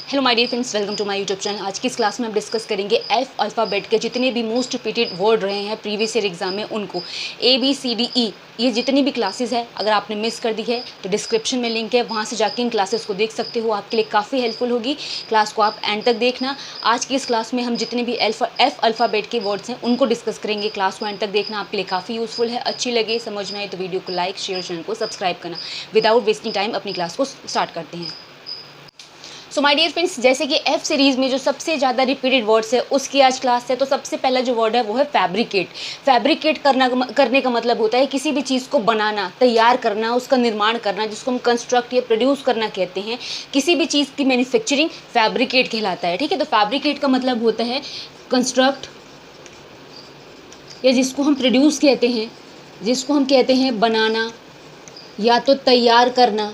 Hello my dear friends, welcome to my YouTube channel. आज की इस क्लास में हम डिस्कस करेंगे एफ अल्फ़ाबेट के जितने भी मोस्ट रिपीटेड वर्ड रहे हैं प्रीवियस ईयर एग्जाम में, उनको ABCDE ये जितनी भी क्लासेस है, अगर आपने मिस कर दी है तो डिस्क्रिप्शन में लिंक है, वहाँ से जाके इन क्लासेस को देख सकते हो। आपके लिए काफ़ी हेल्पफुल होगी। क्लास को आप एंड तक देखना। आज की इस क्लास में हम जितने भी एफ अल्फ़ाबेट के वर्ड्स हैं उनको डिस्कस करेंगे। क्लास को एंड तक देखना, आपके लिए काफ़ी यूजफुल है। अच्छी लगे, समझ में आए तो वीडियो को लाइक, शेयर, चैनल को सब्सक्राइब करना। विदाउट वेस्टिंग टाइम अपनी क्लास को स्टार्ट करते हैं। सो माय डियर फ्रेंड्स, जैसे कि एफ सीरीज़ में जो सबसे ज़्यादा रिपीटेड वर्ड्स है उसकी आज क्लास है। तो सबसे पहला जो वर्ड है वो है फैब्रिकेट। फैब्रिकेट करने का मतलब होता है किसी भी चीज़ को बनाना, तैयार करना, उसका निर्माण करना, जिसको हम कंस्ट्रक्ट या प्रोड्यूस करना कहते हैं। किसी भी चीज़ की मैन्युफैक्चरिंग फैब्रिकेट कहलाता है। ठीक है, तो फैब्रिकेट का मतलब होता है कंस्ट्रक्ट, या जिसको हम प्रोड्यूस कहते हैं, जिसको हम कहते हैं बनाना या तो तैयार करना,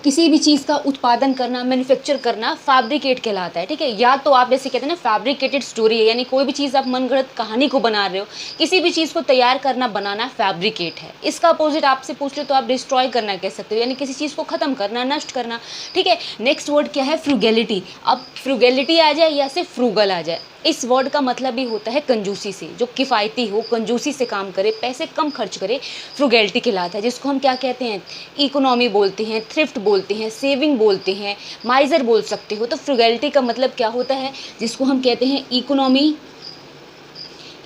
किसी भी चीज़ का उत्पादन करना, मैन्युफैक्चर करना फैब्रिकेट कहलाता है। ठीक है, या तो आप जैसे कहते हैं ना फैब्रिकेटेड स्टोरी है, यानी कोई भी चीज़ आप मनगढ़ंत कहानी को बना रहे हो। किसी भी चीज़ को तैयार करना, बनाना फैब्रिकेट है। इसका अपोजिट आपसे पूछ लो तो आप डिस्ट्रॉय करना कह सकते हो, यानी किसी चीज़ को ख़त्म करना, नष्ट करना। ठीक है, नेक्स्ट वर्ड क्या है? फ्रूगैलिटी। अब फ्रूगैलिटी आ जाए या से फ्रूगल आ जाए, इस वर्ड का मतलब भी होता है कंजूसी से, जो किफ़ायती हो, कंजूसी से काम करे, पैसे कम खर्च करे, फ्रूगैलिटी कहलाता है। जिसको हम क्या कहते हैं? इकोनॉमी बोलते हैं, थ्रिफ्ट बोलते हैं, सेविंग बोलते हैं, माइजर बोल सकते हो। तो फ्रूगैलिटी का मतलब क्या होता है? जिसको हम कहते हैं इकोनॉमी।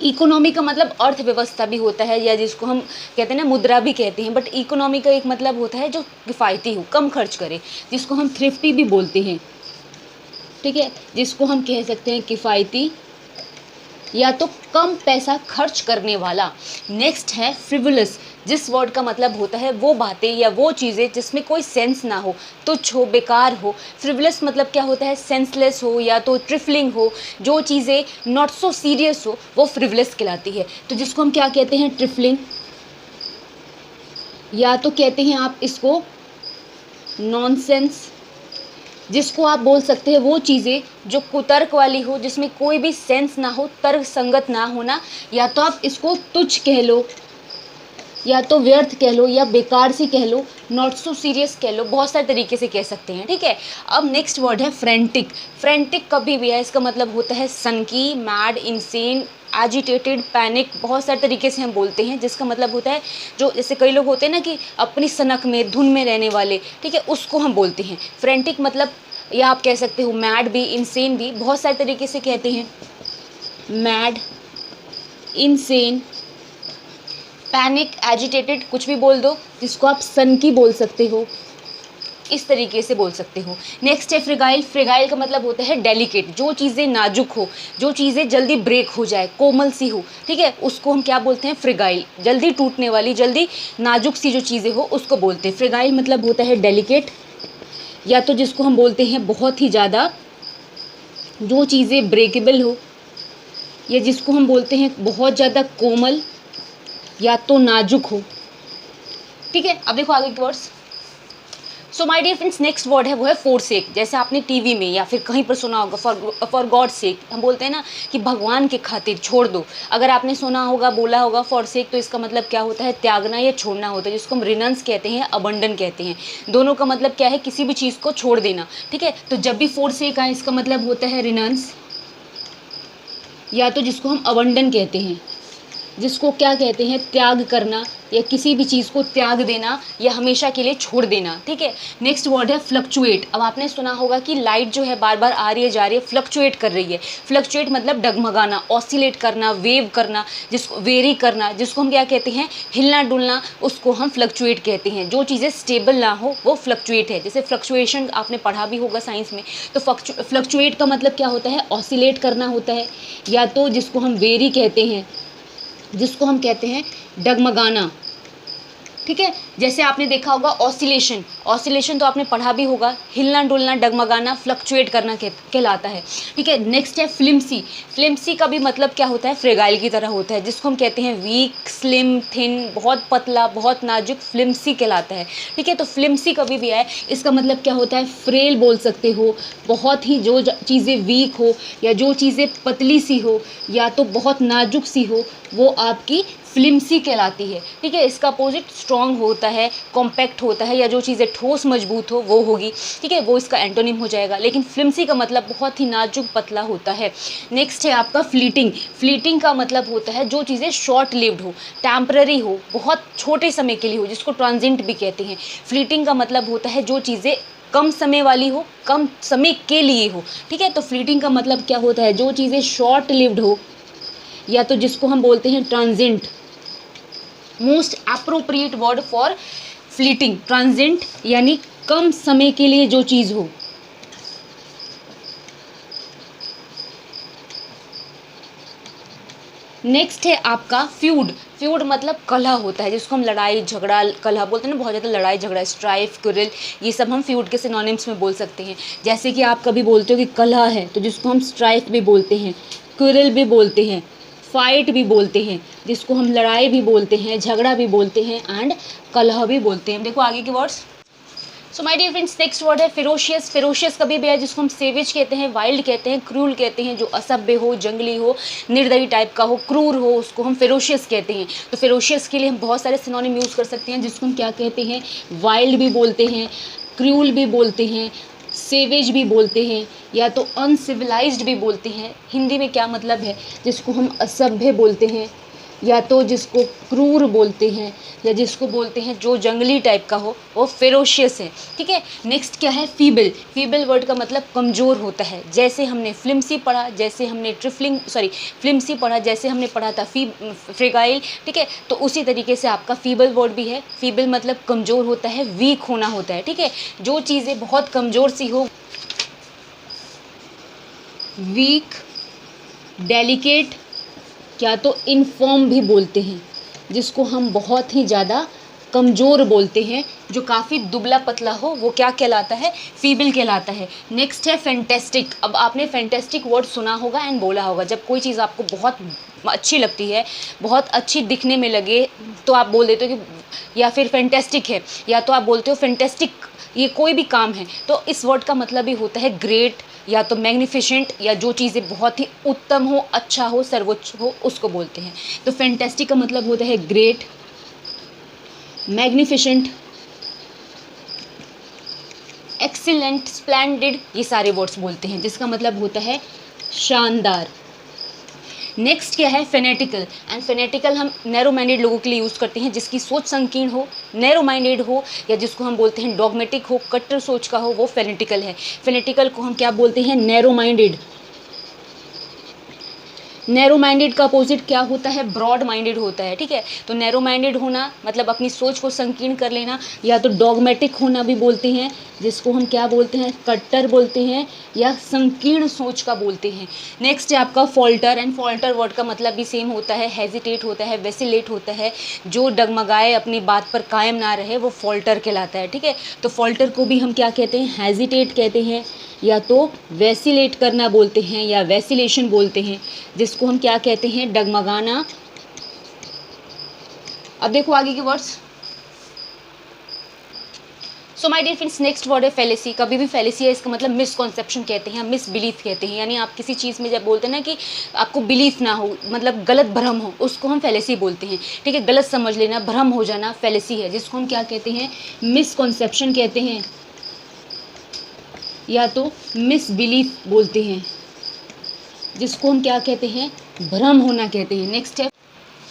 इकोनॉमी का मतलब अर्थव्यवस्था भी होता है, या जिसको हम कहते हैं ना मुद्रा भी कहते हैं, बट इकोनॉमी का एक मतलब होता है जो किफ़ायती हो, कम खर्च करे, जिसको हम थ्रिफ्टी भी बोलते हैं। ठीक है, जिसको हम कह सकते हैं किफ़ायती या तो कम पैसा खर्च करने वाला। नेक्स्ट है फ्रिवुलस, जिस वर्ड का मतलब होता है वो बातें या वो चीज़ें जिसमें कोई सेंस ना हो, तुच्छ हो, बेकार हो। फ्रिवुलस मतलब क्या होता है? सेंसलेस हो या तो ट्रिफलिंग हो, जो चीज़ें नॉट सो सीरियस हो वो फ्रिवुलस कहलाती है। तो जिसको हम क्या कहते हैं? ट्रिफलिंग, या तो कहते हैं आप इसको नॉनसेंस। जिसको आप बोल सकते हैं वो चीज़ें जो कुतर्क वाली हो, जिसमें कोई भी सेंस ना हो, तर्क संगत ना होना, या तो आप इसको तुच्छ कह लो, या तो व्यर्थ कह लो, या बेकार सी कह लो, नॉट सो सीरियस कह लो, बहुत सारे तरीके से कह सकते हैं। ठीक है, अब नेक्स्ट वर्ड है फ्रेंटिक। फ्रेंटिक कभी भी है, इसका मतलब होता है सनकी, मैड, इंसेन, एजिटेटेड, पैनिक, बहुत सारे तरीके से हम बोलते हैं। जिसका मतलब होता है जो, जैसे कई लोग होते हैं ना कि अपनी सनक में, धुन में रहने वाले, ठीक है, उसको हम बोलते हैं फ्रेंटिक। मतलब या आप कह सकते हो मैड भी, इंसेन भी, बहुत सारे तरीके से कहते हैं। मैड, इंसेन, पैनिक, एजिटेटेड, कुछ भी बोल दो। जिसको आप सनकी बोल सकते हो, इस तरीके से बोल सकते हो। नेक्स्ट है फ्रिगाइल। फ्रिगाइल का मतलब होता है डेलिकेट, जो चीज़ें नाजुक हो, जो चीज़ें जल्दी ब्रेक हो जाए, कोमल सी हो। ठीक है, उसको हम क्या बोलते हैं? फ्रिगाइल। जल्दी टूटने वाली, जल्दी नाजुक सी जो चीज़ें हो उसको बोलते हैं फ्रिगाइल। मतलब होता है डेलिकेट, या तो जिसको हम बोलते हैं बहुत ही ज़्यादा, जो चीज़ें ब्रेकेबल हो, या जिसको हम बोलते हैं बहुत ज़्यादा कोमल या तो नाजुक हो। ठीक है, अब देखो आगे के words. So my dear friends, next word है वो है फोरसेक। जैसे आपने टीवी में या फिर कहीं पर सुना होगा, फॉर गॉड सेक, हम बोलते हैं ना कि भगवान के खातिर छोड़ दो। अगर आपने सुना होगा, बोला होगा फॉरसेक, तो इसका मतलब क्या होता है? त्यागना या छोड़ना होता है, जिसको हम रिनंस कहते हैं, अबंडन कहते हैं। दोनों का मतलब क्या है? किसी भी चीज़ को छोड़ देना। ठीक है, तो जब भी फोरसेक आए इसका मतलब होता है रिनंस, या तो जिसको हम अबंडन कहते हैं, जिसको क्या कहते हैं? त्याग करना, या किसी भी चीज़ को त्याग देना, या हमेशा के लिए छोड़ देना। ठीक है, नेक्स्ट वर्ड है फ्लक्चुएट। अब आपने सुना होगा कि लाइट जो है बार बार आ रही है, जा रही है, फ्लक्चुएट कर रही है। फ्लक्चुएट मतलब डगमगाना, ऑसिलेट करना, वेव करना, जिसको वेरी करना, जिसको हम क्या कहते हैं? हिलना डुलना, उसको हम फ्लक्चुएट कहते हैं। जो चीज़ें स्टेबल ना हो वो फ्लक्चुएट है। जैसे फ्लक्चुएशन आपने पढ़ा भी होगा साइंस में। तो फ्लक्चुएट का मतलब क्या होता है? ऑसिलेट करना होता है, या तो जिसको हम वेरी कहते हैं, जिसको हम कहते हैं डगमगाना। ठीक है, जैसे आपने देखा होगा ऑसिलेशन, ऑसिलेशन तो आपने पढ़ा भी होगा, हिलना डुलना, डगमगाना, फ्लक्चुएट करना कहलाता है। ठीक है, नेक्स्ट है फ्लिम्सी। फ्लिम्सी का भी मतलब क्या होता है? फ्रेगाइल की तरह होता है, जिसको हम कहते हैं वीक, स्लिम, थिन, बहुत पतला, बहुत नाजुक, फ्लिम्सी कहलाता है। ठीक है, तो फ्लिम्सी कभी भी है, इसका मतलब क्या होता है? फ्रेल बोल सकते हो, बहुत ही जो चीज़ें वीक हो, या जो चीज़ें पतली सी हो, या तो बहुत नाजुक सी हो, वो आपकी फ्लिम्सी कहलाती है। ठीक है, इसका अपोजिट स्ट्रॉन्ग होता है, कॉम्पैक्ट होता है, या जो चीज़ें ठोस मजबूत हो वो होगी। ठीक है, वो इसका एंटोनिम हो जाएगा। लेकिन फ्लिम्सी का मतलब बहुत ही नाजुक पतला होता है। नेक्स्ट है आपका फ्लीटिंग। फ्लीटिंग का मतलब होता है जो चीज़ें शॉर्ट लिव्ड हो, टेम्पररी हो, बहुत छोटे समय के लिए हो, जिसको ट्रांजिएंट भी कहते हैं। फ्लीटिंग का मतलब होता है जो चीज़ें कम समय वाली हो, कम समय के लिए हो। ठीक है, तो फ्लीटिंग का मतलब क्या होता है, जो चीज़ें शॉर्ट लिव्ड हो, या तो जिसको हम बोलते हैं transient. Most appropriate word for fleeting, transient यानी कम समय के लिए जो चीज़ हो। नेक्स्ट है आपका फ्यूड। फ्यूड मतलब कलह होता है, जिसको हम लड़ाई झगड़ा कलह बोलते हैं ना, बहुत ज़्यादा लड़ाई झगड़ा, स्ट्राइफ, क्विरल, ये सब हम फ्यूड के सिनोनिम्स में बोल सकते हैं। जैसे कि आप कभी बोलते हो कि कलह है, तो जिसको हम स्ट्राइफ भी बोलते हैं, क्विरल भी बोलते हैं, फाइट भी बोलते हैं, जिसको हम लड़ाई भी बोलते हैं, झगड़ा भी बोलते हैं, एंड कलह भी बोलते हैं। देखो आगे के words. So my dear friends, next word है फेरोशियस। फेरोशियस कभी भी है जिसको हम सेवेज कहते हैं, वाइल्ड कहते हैं, क्रूल कहते हैं, जो असभ्य हो, जंगली हो, निर्दयी टाइप का हो, क्रूर हो, उसको हम फेरोशियस कहते हैं। तो फेरोशियस के लिए हम बहुत सारे सिनोनिम यूज़ कर सकते हैं, जिसको हम क्या कहते हैं, वाइल्ड भी बोलते हैं, क्रूल भी बोलते हैं, सेवेज भी बोलते हैं, या तो अनसिविलाइज्ड भी बोलते हैं। हिंदी में क्या मतलब है, जिसको हम असभ्य बोलते हैं, या तो जिसको क्रूर बोलते हैं, या जिसको बोलते हैं जो जंगली टाइप का हो, वो फेरोशियस है। ठीक है, नेक्स्ट क्या है, फीबल। फीबल वर्ड का मतलब कमज़ोर होता है। जैसे हमने फ्लिम्सी पढ़ा, जैसे हमने फ्लिम्सी पढ़ा, जैसे हमने पढ़ा था फ्रेगाइल। ठीक है, तो उसी तरीके से आपका फीबल वर्ड भी है। फीबल मतलब कमज़ोर होता है, वीक होना होता है। ठीक है, जो चीज़ें बहुत कमज़ोर सी हो, वीक, डेलिकेट, क्या तो इनफॉर्म भी बोलते हैं, जिसको हम बहुत ही ज़्यादा कमज़ोर बोलते हैं, जो काफ़ी दुबला पतला हो, वो क्या कहलाता है, फीबल कहलाता है। नेक्स्ट है फैंटेस्टिक। अब आपने फैंटेस्टिक वर्ड सुना होगा एंड बोला होगा, जब कोई चीज़ आपको बहुत अच्छी लगती है, बहुत अच्छी दिखने में लगे, तो आप बोल देते हो कि या फिर फैंटेस्टिक है, या तो आप बोलते हो फैंटेस्टिक, ये कोई भी काम है। तो इस वर्ड का मतलब ही होता है ग्रेट, या तो मैग्निफिशेंट, या जो चीज़ें बहुत ही उत्तम हो, अच्छा हो, सर्वोच्च हो, उसको बोलते हैं। तो फैंटेस्टिक का मतलब होता है ग्रेट, मैग्निफिशेंट, एक्सीलेंट, स्प्लेंडिड, ये सारे वर्ड्स बोलते हैं, जिसका मतलब होता है शानदार। नेक्स्ट क्या है, फेनेटिकल। एंड फेनेटिकल हम नैरो माइंडेड लोगों के लिए यूज़ करते हैं, जिसकी सोच संकीर्ण हो, नैरो माइंडेड हो, या जिसको हम बोलते हैं डॉगमेटिक हो, कट्टर सोच का हो, वो फेनेटिकल है। फेनेटिकल को हम क्या बोलते हैं, नैरो माइंडेड। नैरो माइंडेड का अपोजिट क्या होता है, ब्रॉड माइंडेड होता है। ठीक है, तो नैरो माइंडेड होना मतलब अपनी सोच को संकीर्ण कर लेना, या तो डॉगमेटिक होना भी बोलते हैं, जिसको हम क्या बोलते हैं, कट्टर बोलते हैं, या संकीर्ण सोच का बोलते हैं। नेक्स्ट है आपका फॉल्टर। एंड फॉल्टर वर्ड का मतलब भी सेम होता है, हेजिटेट होता है, वेसिलेट होता है, जो डगमगाए, अपनी बात पर कायम ना रहे, वो फॉल्टर कहलाता है। ठीक है, तो फॉल्टर को भी हम क्या कहते हैं, हेजिटेट कहते हैं, या तो वैसिलेट करना बोलते हैं, या वैसिलेशन बोलते हैं, जिसको हम क्या कहते हैं, डगमगाना। अब देखो आगे के words. So my dear friends, next word है फेलेसी। कभी भी फेलेसी है, इसका मतलब मिसकॉन्सेप्शन कहते हैं, मिस बिलीफ कहते हैं, यानी आप किसी चीज़ में जब बोलते हैं ना कि आपको बिलीफ ना हो, मतलब गलत भ्रम हो, उसको हम फेलेसी बोलते हैं। ठीक है, गलत समझ लेना, भ्रम हो जाना, फेलेसी है, जिसको हम क्या कहते हैं, मिसकॉन्सेप्शन कहते हैं, या तो मिसबिलीफ बोलते हैं, जिसको हम क्या कहते हैं, भ्रम होना कहते हैं। नेक्स्ट है,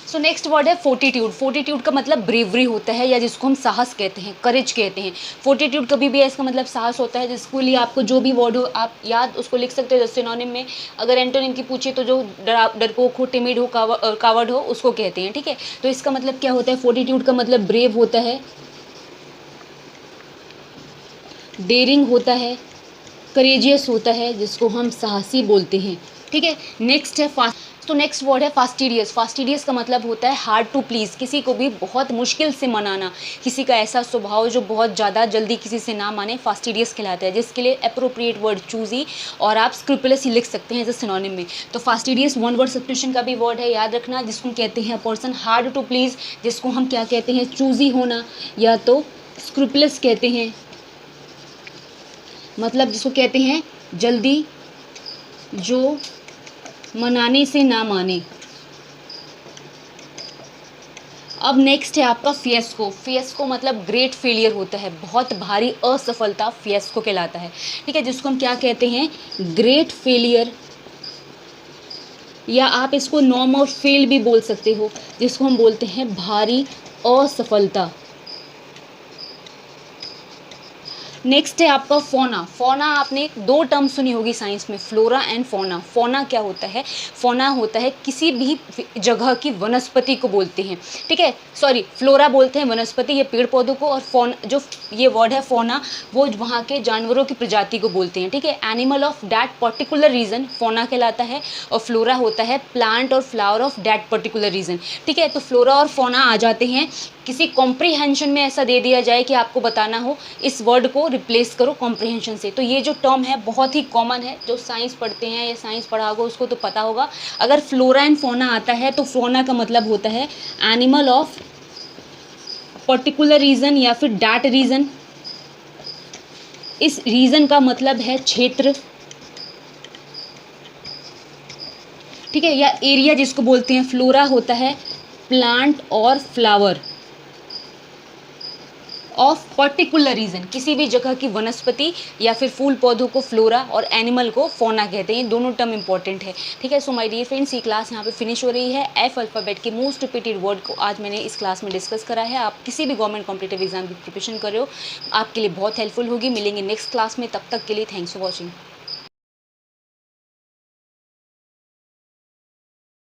सो नेक्स्ट वर्ड है फोर्टिट्यूड। फोर्टिट्यूड का मतलब ब्रेवरी होता है, या जिसको हम साहस कहते हैं, करेज कहते हैं। फोर्टिट्यूड कभी भी है, इसका मतलब साहस होता है, जिसके लिए आपको जो भी वर्ड हो आप याद उसको लिख सकते हो सिनोनिम में। अगर एंटोनिम की पूछे तो जो डरपोक हो, टिमिड हो, कावर्ड हो, उसको कहते हैं। ठीक है, तो इसका मतलब क्या होता है, फोर्टिट्यूड का मतलब ब्रेव होता है, डेयरिंग होता है, करेजियस होता है, जिसको हम साहसी बोलते हैं। ठीक है, नेक्स्ट है तो नेक्स्ट वर्ड है फास्टिडियस। फास्टिडियस का मतलब होता है हार्ड टू प्लीज़, किसी को भी बहुत मुश्किल से मनाना, किसी का ऐसा स्वभाव जो बहुत ज़्यादा जल्दी किसी से ना माने, फास्टिडियस कहलाता है, जिसके लिए अप्रोप्रिएट वर्ड चूजी, और आप स्क्रूपुलस ही लिख सकते हैं एज अ सिनोनिम में। तो फास्टिडियस वन वर्ड सब्स्टिट्यूशन का भी वर्ड है, याद रखना, जिसको कहते हैं पर्सन हार्ड टू प्लीज़, जिसको हम क्या कहते हैं, चूजी होना, या तो स्क्रूपुलस कहते हैं, मतलब जिसको कहते हैं जल्दी, जो मनाने से ना माने। अब नेक्स्ट है आपका फिएस्को। फिएस्को मतलब ग्रेट फेलियर होता है, बहुत भारी असफलता फिएस्को कहलाता है, ठीक है, जिसको हम क्या कहते हैं, ग्रेट फेलियर, या आप इसको नॉर्म ऑफ फेल भी बोल सकते हो, जिसको हम बोलते हैं भारी असफलता। नेक्स्ट है आपका फोना। फोना आपने दो टर्म सुनी होगी साइंस में, फ्लोरा एंड फोना। फोना क्या होता है, फोना होता है किसी भी जगह की वनस्पति को बोलते हैं, ठीक है, सॉरी फ्लोरा बोलते हैं वनस्पति, ये पेड़ पौधों को, और फोन जो ये वर्ड है फोना, वो वहाँ के जानवरों की प्रजाति को बोलते हैं, ठीक है। Animal of that particular region fauna कहलाता है, और फ्लोरा होता है प्लांट और flower of that particular region, ठीक है। तो फ्लोरा और फोना आ जाते हैं किसी कॉम्प्रीहेंशन में, ऐसा दे दिया जाए कि आपको बताना हो, इस वर्ड को रिप्लेस करो कॉम्प्रीहेंशन से। तो ये जो टर्म है बहुत ही कॉमन है, जो साइंस पढ़ते हैं या साइंस पढ़ा होगा उसको तो पता होगा। अगर फ्लोरा एंड फोना आता है तो फ्लोना का मतलब होता है एनिमल ऑफ पर्टिकुलर रीजन या फिर डैट रीजन, इस रीजन का मतलब है क्षेत्र, ठीक है, या एरिया जिसको बोलते हैं। फ्लोरा होता है प्लांट और फ्लावर ऑफ पर्टिकुलर रीजन, किसी भी जगह की वनस्पति या फिर फूल पौधों को फ्लोरा और एनिमल को फोना कहते हैं। दोनों टर्म इंपॉर्टेंट है, ठीक है। सो माय डियर फ्रेंड्स, ये क्लास यहाँ पे फिनिश हो रही है। एफ अल्फ़ाबेट के मोस्ट रिपीटेड वर्ड को आज मैंने इस क्लास में डिस्कस करा है। आप किसी भी गवर्नमेंट कॉम्पिटिटिव एग्जाम की प्रिपरेशन कर रहे हो, आपके लिए बहुत हेल्पफुल होगी। मिलेंगे नेक्स्ट क्लास में, तब तक के लिए थैंक्स फॉर वॉचिंग।